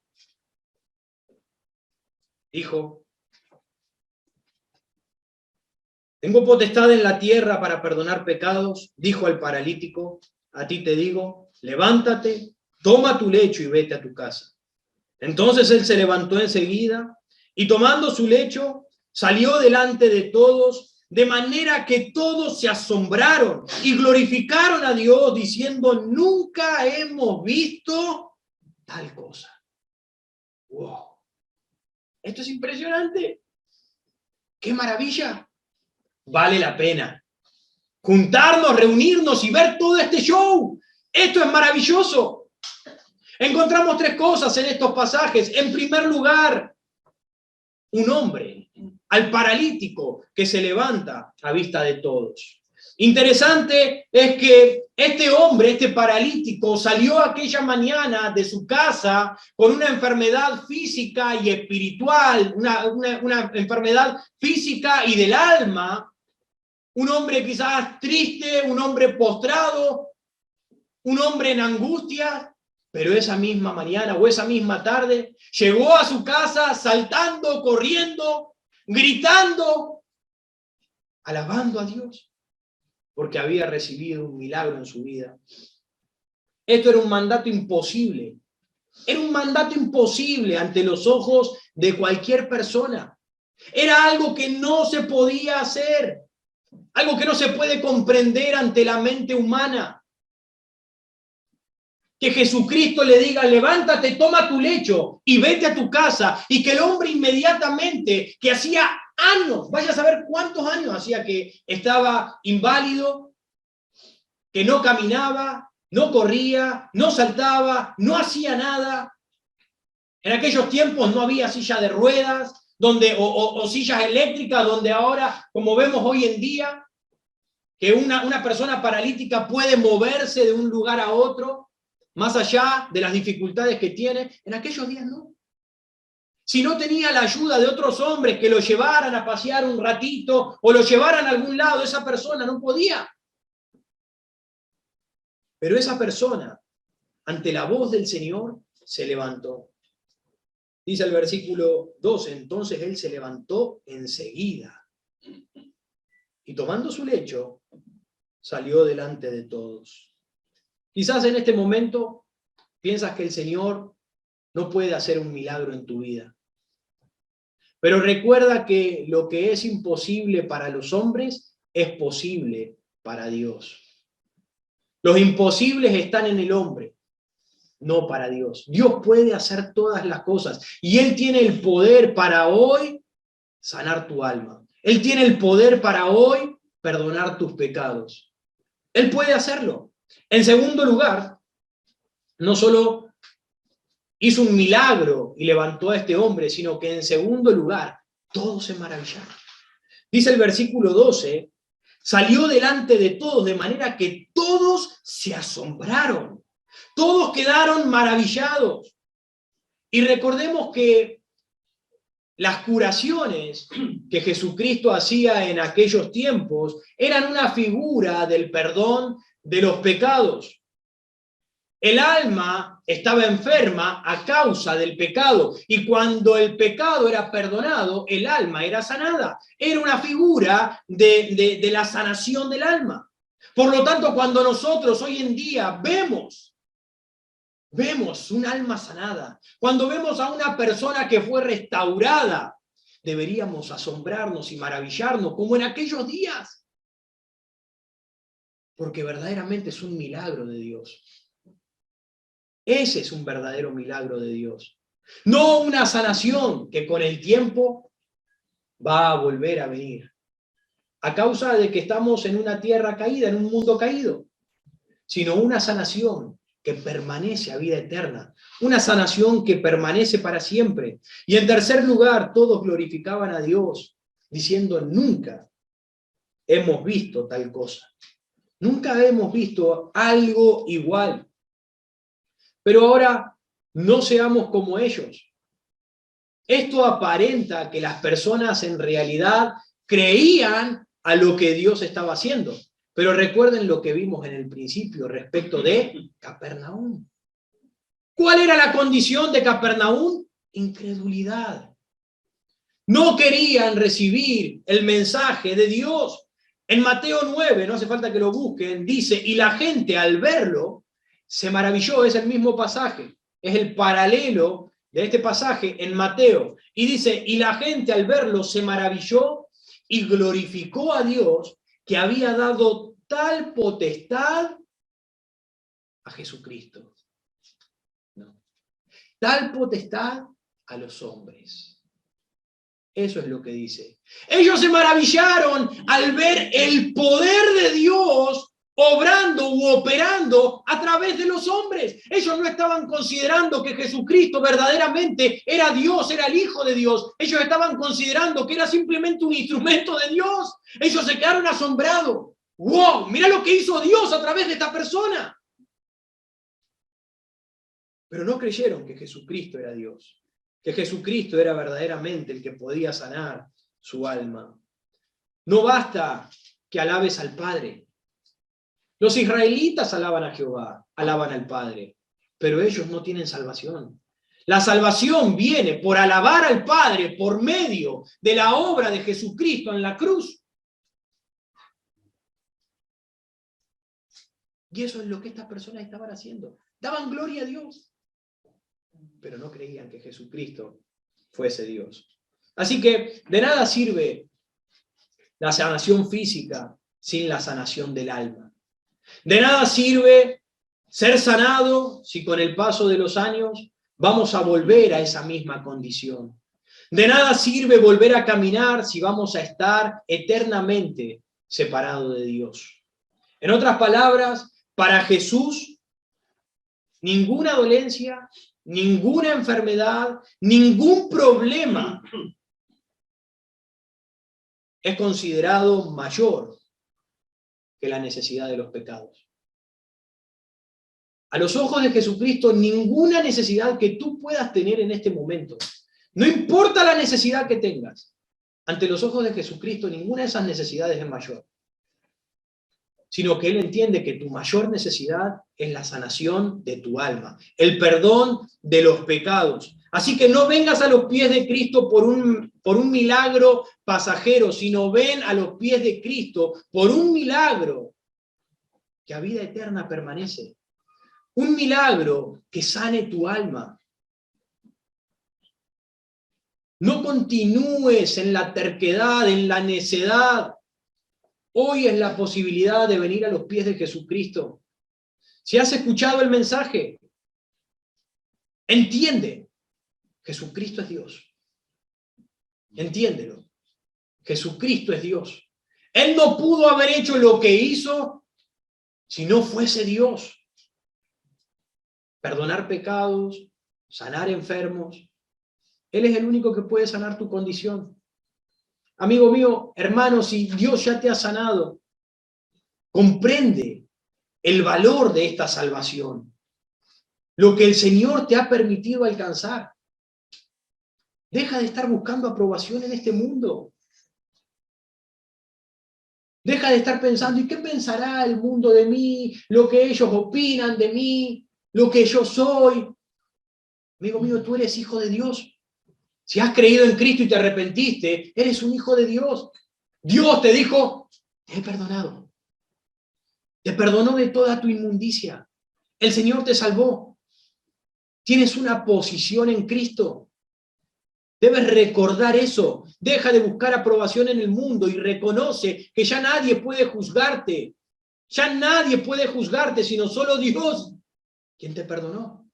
Speaker 1: Dijo, tengo potestad en la tierra para perdonar pecados, dijo al paralítico, a ti te digo, levántate, toma tu lecho y vete a tu casa. Entonces él se levantó enseguida y tomando su lecho salió delante de todos, de manera que todos se asombraron y glorificaron a Dios diciendo, nunca hemos visto tal cosa. ¡Wow! Esto es impresionante. ¡Qué maravilla! Vale la pena juntarnos, reunirnos y ver todo este show. Esto es maravilloso. Encontramos tres cosas en estos pasajes. En primer lugar, un hombre, al paralítico, que se levanta a vista de todos. Interesante es que este hombre, este paralítico, salió aquella mañana de su casa con una enfermedad física y espiritual, una enfermedad física y del alma. Un hombre quizás triste, un hombre postrado, un hombre en angustia, pero esa misma mañana o esa misma tarde llegó a su casa saltando, corriendo, gritando, alabando a Dios, porque había recibido un milagro en su vida. Esto era un mandato imposible. Era un mandato imposible ante los ojos de cualquier persona. Era algo que no se podía hacer, algo que no se puede comprender ante la mente humana. Que Jesucristo le diga, levántate, toma tu lecho y vete a tu casa, y que el hombre inmediatamente, que hacía años, vaya a saber cuántos años hacía que estaba inválido, que no caminaba, no corría, no saltaba, no hacía nada. En aquellos tiempos no había silla de ruedas o sillas eléctricas, donde ahora, como vemos hoy en día, que una persona paralítica puede moverse de un lugar a otro, más allá de las dificultades que tiene. En aquellos días no. Si no tenía la ayuda de otros hombres que lo llevaran a pasear un ratito o lo llevaran a algún lado, esa persona no podía. Pero esa persona, ante la voz del Señor, se levantó. Dice el versículo 12, entonces él se levantó enseguida y tomando su lecho, salió delante de todos. Quizás en este momento piensas que el Señor no puede hacer un milagro en tu vida. Pero recuerda que lo que es imposible para los hombres es posible para Dios. Los imposibles están en el hombre, no para Dios. Dios puede hacer todas las cosas y Él tiene el poder para hoy sanar tu alma. Él tiene el poder para hoy perdonar tus pecados. Él puede hacerlo. En segundo lugar, no solo hizo un milagro y levantó a este hombre, sino que en segundo lugar, todos se maravillaron. Dice el versículo 12, salió delante de todos, de manera que todos se asombraron. Todos quedaron maravillados. Y recordemos que las curaciones que Jesucristo hacía en aquellos tiempos eran una figura del perdón de los pecados. El alma estaba enferma a causa del pecado, y cuando el pecado era perdonado, el alma era sanada. Era una figura de la sanación del alma. Por lo tanto, cuando nosotros hoy en día vemos un alma sanada, cuando vemos a una persona que fue restaurada, deberíamos asombrarnos y maravillarnos como en aquellos días. Porque verdaderamente es un milagro de Dios. Ese es un verdadero milagro de Dios. No una sanación que con el tiempo va a volver a venir. A causa de que estamos en una tierra caída, en un mundo caído. Sino una sanación que permanece a vida eterna. Una sanación que permanece para siempre. Y en tercer lugar, todos glorificaban a Dios, diciendo, nunca hemos visto tal cosa. Nunca hemos visto algo igual. Pero ahora no seamos como ellos. Esto aparenta que las personas en realidad creían a lo que Dios estaba haciendo. Pero recuerden lo que vimos en el principio respecto de Capernaum. ¿Cuál era la condición de Capernaum? Incredulidad. No querían recibir el mensaje de Dios. En Mateo 9, no hace falta que lo busquen, dice, y la gente al verlo se maravilló. Es el mismo pasaje, es el paralelo de este pasaje en Mateo. Y dice, y la gente al verlo se maravilló y glorificó a Dios, que había dado tal potestad a Jesucristo. No. Tal potestad a los hombres. Eso es lo que dice. Ellos se maravillaron al ver el poder de Dios obrando u operando a través de los hombres. Ellos no estaban considerando que Jesucristo verdaderamente era Dios, era el Hijo de Dios. Ellos estaban considerando que era simplemente un instrumento de Dios. Ellos se quedaron asombrados. ¡Wow! Mira lo que hizo Dios a través de esta persona. Pero no creyeron que Jesucristo era Dios, que Jesucristo era verdaderamente el que podía sanar su alma. No basta que alabes al Padre. Los israelitas alaban a Jehová, alaban al Padre, pero ellos no tienen salvación. La salvación viene por alabar al Padre por medio de la obra de Jesucristo en la cruz. Y eso es lo que estas personas estaban haciendo. Daban gloria a Dios, pero no creían que Jesucristo fuese Dios. Así que de nada sirve la sanación física sin la sanación del alma. De nada sirve ser sanado si con el paso de los años vamos a volver a esa misma condición. De nada sirve volver a caminar si vamos a estar eternamente separados de Dios. En otras palabras, para Jesús, ninguna dolencia, ninguna enfermedad, ningún problema es considerado mayor que la necesidad de los pecados. A los ojos de Jesucristo, ninguna necesidad que tú puedas tener en este momento, no importa la necesidad que tengas, ante los ojos de Jesucristo, ninguna de esas necesidades es mayor. Sino que Él entiende que tu mayor necesidad es la sanación de tu alma, el perdón de los pecados. Así que no vengas a los pies de Cristo por un milagro pasajero, sino ven a los pies de Cristo por un milagro que a vida eterna permanece. Un milagro que sane tu alma. No continúes en la terquedad, en la necedad. Hoy es la posibilidad de venir a los pies de Jesucristo. Si has escuchado el mensaje, entiende, Jesucristo es Dios. Entiéndelo. Jesucristo es Dios. Él no pudo haber hecho lo que hizo si no fuese Dios. Perdonar pecados, sanar enfermos. Él es el único que puede sanar tu condición. Amigo mío, hermano, si Dios ya te ha sanado, comprende el valor de esta salvación, lo que el Señor te ha permitido alcanzar. Deja de estar buscando aprobación en este mundo. Deja de estar pensando, ¿y qué pensará el mundo de mí? Lo que ellos opinan de mí, lo que yo soy. Amigo mío, tú eres hijo de Dios. Si has creído en Cristo y te arrepentiste, eres un hijo de Dios. Dios te dijo, te he perdonado. Te perdonó de toda tu inmundicia. El Señor te salvó. Tienes una posición en Cristo. Debes recordar eso. Deja de buscar aprobación en el mundo y reconoce que ya nadie puede juzgarte. Ya nadie puede juzgarte, sino solo Dios, quien te perdonó.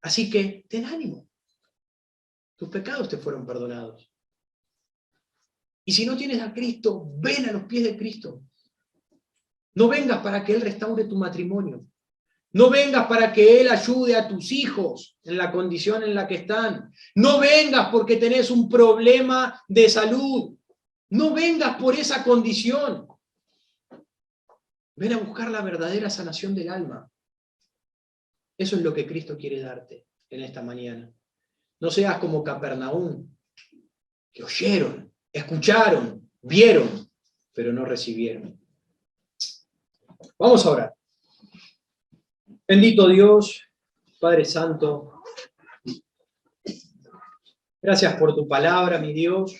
Speaker 1: Así que ten ánimo. Tus pecados te fueron perdonados. Y si no tienes a Cristo, ven a los pies de Cristo. No vengas para que Él restaure tu matrimonio. No vengas para que Él ayude a tus hijos en la condición en la que están. No vengas porque tenés un problema de salud. No vengas por esa condición. Ven a buscar la verdadera sanación del alma. Eso es lo que Cristo quiere darte en esta mañana. No seas como Capernaum, que oyeron, escucharon, vieron, pero no recibieron. Vamos a orar. Bendito Dios, Padre Santo, gracias por tu palabra, mi Dios.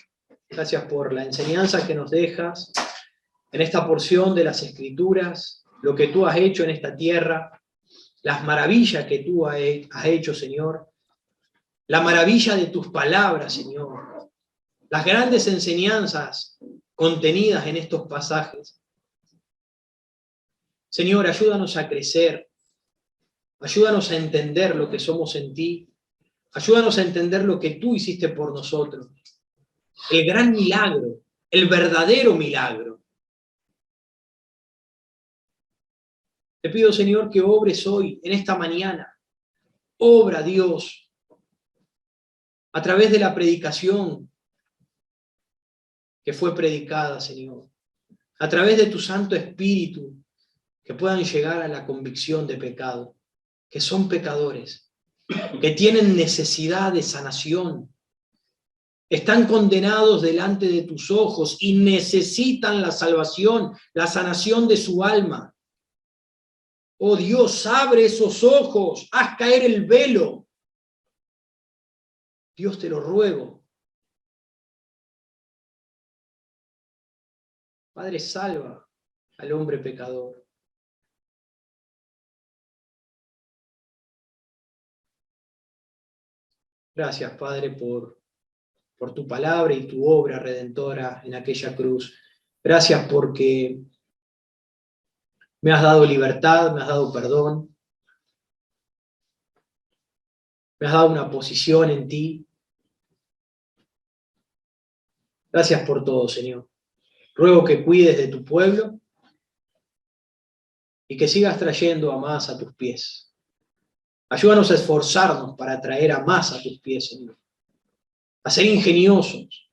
Speaker 1: Gracias por la enseñanza que nos dejas en esta porción de las Escrituras, lo que tú has hecho en esta tierra, las maravillas que tú has hecho, Señor, la maravilla de tus palabras, Señor, las grandes enseñanzas contenidas en estos pasajes. Señor, ayúdanos a crecer, ayúdanos a entender lo que somos en ti, ayúdanos a entender lo que tú hiciste por nosotros, el gran milagro, el verdadero milagro. Te pido, Señor, que obres hoy, en esta mañana. Obra, Dios, a través de la predicación que fue predicada, Señor. A través de tu Santo Espíritu, que puedan llegar a la convicción de pecado, que son pecadores, que tienen necesidad de sanación, están condenados delante de tus ojos y necesitan la salvación, la sanación de su alma. Oh Dios, abre esos ojos, haz caer el velo. Dios, te lo ruego. Padre, salva al hombre pecador. Gracias, Padre, por tu palabra y tu obra redentora en aquella cruz. Gracias porque me has dado libertad, me has dado perdón, me has dado una posición en ti. Gracias por todo, Señor. Ruego que cuides de tu pueblo y que sigas trayendo a más a tus pies. Ayúdanos a esforzarnos para traer a más a tus pies, Señor. A ser ingeniosos,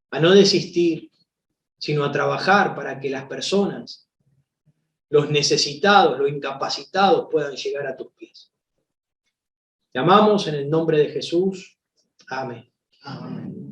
Speaker 1: a no desistir, sino a trabajar para que las personas, los necesitados, los incapacitados puedan llegar a tus pies. Te amamos en el nombre de Jesús. Amén.
Speaker 2: Amén.